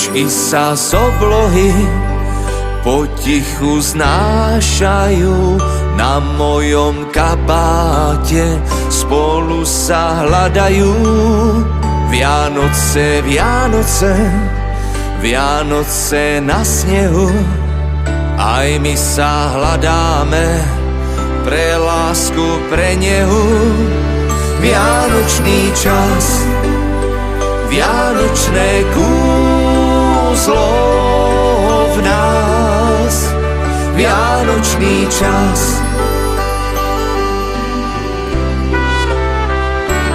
Lúčky sa z oblohy potichu znášajú na mojom kabáte, spolu sa hľadajú. Vianoce, Vianoce, Vianoce na snehu, aj my sa hľadáme pre lásku, pre nehu. Vianočný čas, vianočné kúzlo v nás. Vianočný čas,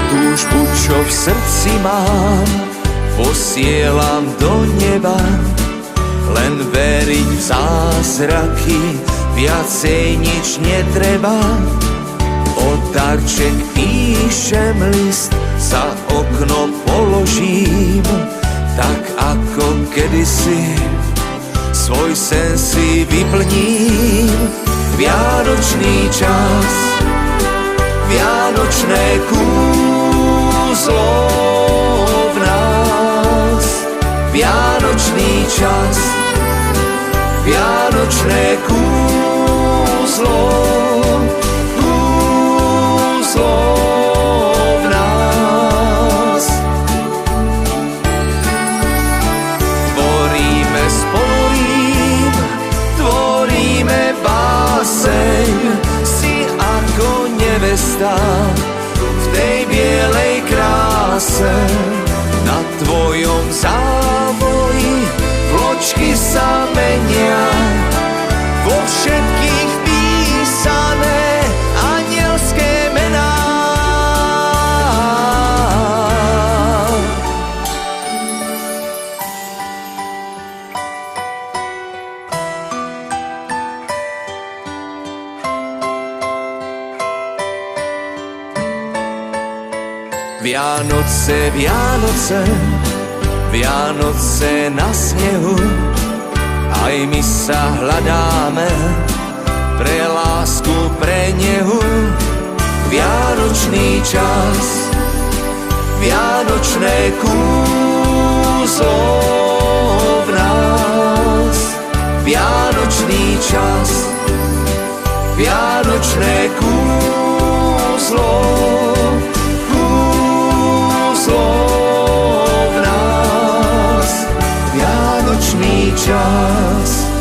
túžbu, čo v srdci mám, posielam do neba. Len veriť v zázraky, viacej nič netreba. O darček píšem list, za okno položím, tak ako kedysi svoj sen si vyplním. Vianočný čas, vianočné kúzlo v nás. Vianočný čas, vianočné kúzlo v nás. Tvoríme spolím, tvoríme báseň, si ako nevesta v tej bielej kráse. Na tvojom závoji vločky sa menia, vo všetkých písané anielské mená. Vianoce, Vianoce, Vianoce na snehu, aj my sa hľadáme pre lásku, pre nehu. Vianočný čas, vianočné kúzlo v nás. Vianočný čas, vianočné kúzlo v nás. Vianočný čas.